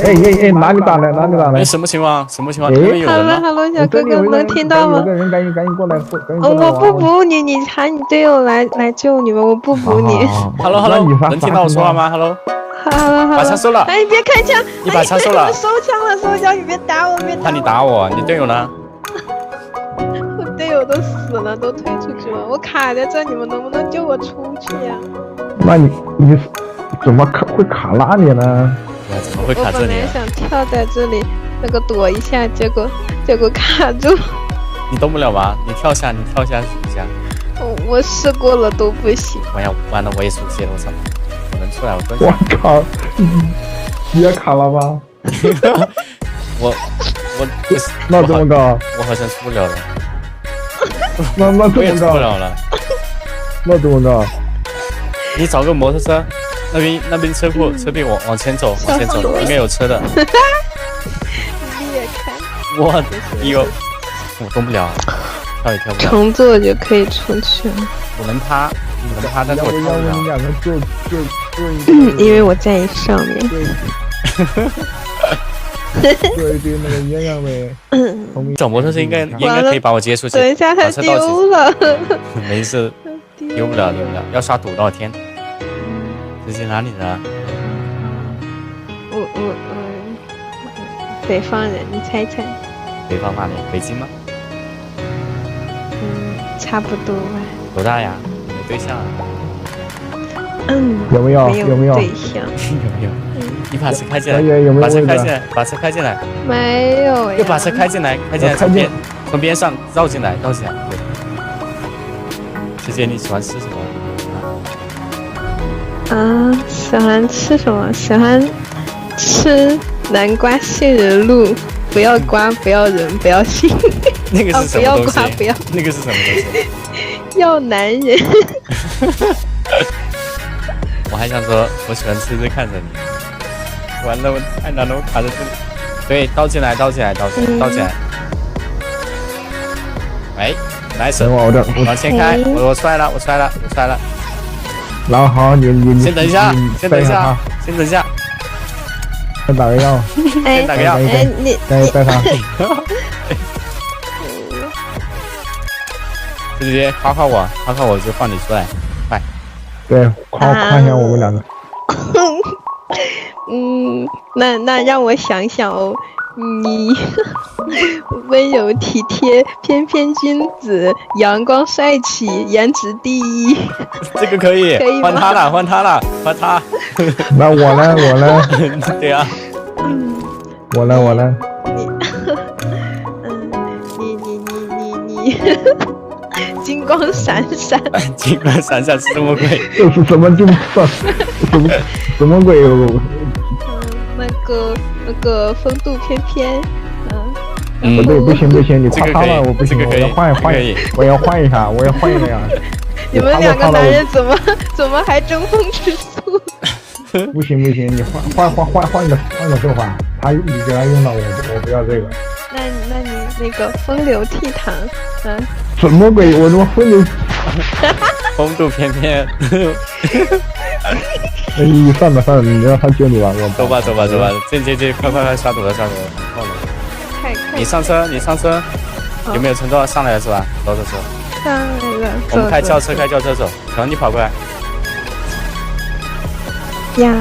哎，哪里打来？什么情况？什么情况？那边有人吗 Hello， 小哥哥能听到吗？有个人赶紧过来，我不补你，你喊你队友来救你们，我不补你。Hello， 能听到我说话吗 ？Hello， 把枪收了。哎，你别开枪！你把枪收了。收枪！你别打我，别打我！怕你打我，你队友呢？我队友都死了，都推出去了，我卡在这，你们能不能救我出去呀？那你怎么会卡那里呢？怎么会卡这里？我本来想跳在这里，那个躲一下，结果卡住。你动不了吧？你跳下一下。我试过了都不行。完了，我也出血了，我操！我能出来，我靠！你也卡了吧？我那这么高？我好像出不了了。那这么高？出不了了。那这么高？你找个摩托车，那边车库车壁往前走，应该有车的。你也看。我动不了，跳也跳不了。乘坐就可以出去了。我能趴，但是我跳不了。你两个坐因为我在你上面。做一堆那个鸳鸯呗。找摩托车应该可以把我接出去。等一下他丢了。没事，丢不了，要刷堵到天。这是哪里的？北方人，你猜猜？北方哪里？北京吗？差不多吧。多大呀？有没有对象啊？有没有对象？有。你把车开进来，把车开进来。没有呀。又把车开进来，从边上绕进来。对。师姐，你喜欢吃什么？喜欢吃什么？喜欢吃南瓜杏仁露，不要瓜，不要人，不要杏。那个是什么东西？不要。那个是什么东西？要男人。我还想说，我喜欢吃看着你。完了，我太难了，我卡在这里。对，倒进来。哎，来手，往前开，我出来了。然后好，你先等一下。先打个药。先打个药。你带他。直接夸我就放你出来，快。对，夸一下我们两个。那让我想想哦，你温柔体贴，翩翩君子，阳光帅气，颜值第一。这个可以换他了。那我呢？对呀。我呢？你金光闪闪是什么鬼？这是什么什么鬼？那个风度翩翩。不对，不行，你夸他了，我不行，我要换一下，呀。你们两个男人怎么还争风吃醋？不行，你换个说法，你给他用到我不要这个。那你那个风流倜傥，什么鬼？我怎么风流？风度翩翩。哎，算了，你让他救你吧，我走吧，这，快刷堵了。你上车，有没有乘坐？上来了是吧？走。上来了。我们开轿车走。然后你跑过来。呀。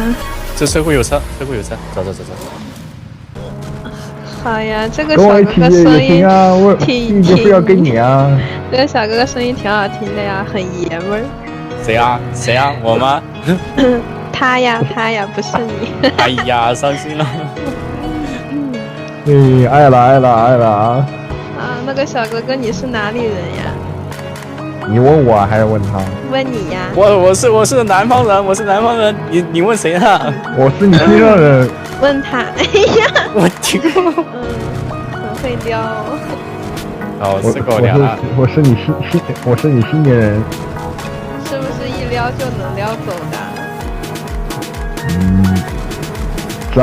这车库有车，走。好呀，这个小哥哥声音挺不要跟你啊。这个小哥哥声音挺好听的呀，很爷们儿。谁啊？我吗？他呀，不是你。哎呀，伤心了。爱了啊！那个小哥哥，你是哪里人呀？你问我还是问他？问你呀。我是南方人，你问谁呢？我是你新疆人。问他。哎呀。我听过。很会撩哦。是跟我聊了。我是你新年人。是不是一撩就能撩走的？只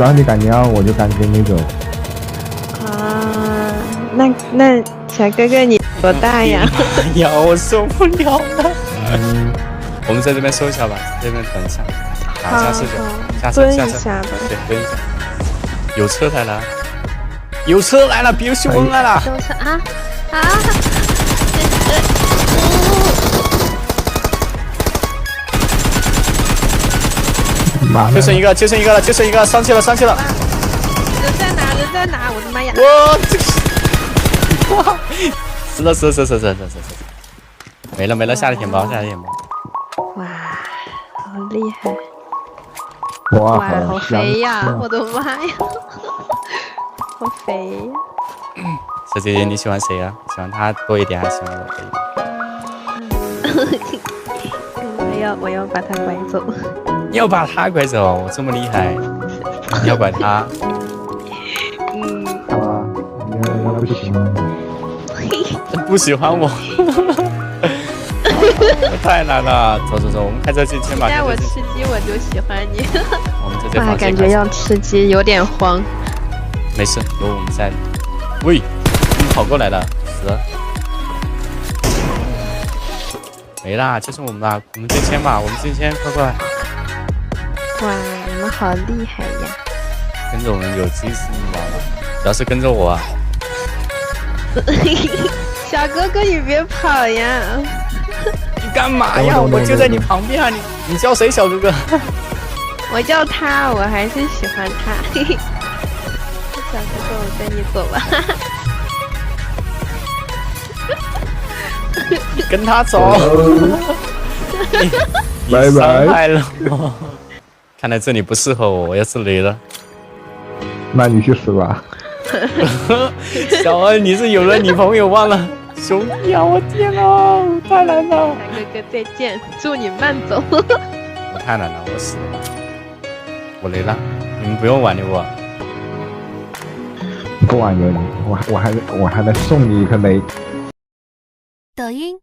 要你敢撩，我就敢跟你走。那小哥哥你多大呀？哎呀，我受不了了。我们在这边收一下吧，这边等一下，下车。蹲一下吧。对，蹲一下。有车来了，有车来了，别凶来了！有车啊啊！就剩一个，就剩一个了，就剩一个，上去了，上去了！人在哪？人在哪？我的妈呀！哇，这个，哇，死了，没了没了，下来舔包，下来舔包。哇，好厉害！哇，哇，好肥呀！我的妈呀，好肥呀！小姐姐，你喜欢谁啊？喜欢他多一点，还是喜欢我多一点？我要把他拐走。你要把他拐走？我这么厉害，你要拐他？啊，你不喜欢你？不喜欢我？太难了！走，我们开车进去吧。现在我吃鸡，我就喜欢你。我们在这房间。感觉要吃鸡有点慌。没事，有我们在。喂，你们跑过来了，死了。没啦，就是我们啦，我们进签吧，我们进签，快！哇，你们好厉害呀！跟着我们有鸡死你妈了，主要是跟着我啊。小哥哥，你别跑呀！你干嘛呀？我就在你旁边啊！你叫谁，小哥哥？我叫他，我还是喜欢他。小哥哥，我带你走吧。你跟他走。拜拜。伤害了我。看来这里不适合我，我要是雷了。那你去死吧。小恩，你是有了女朋友忘了？兄弟啊，我天啊，太难了！小哥哥再见，祝你慢走。我太难了，我死了，我雷了，你们不用挽留我。不挽留你，我还能送你一颗雷。抖音。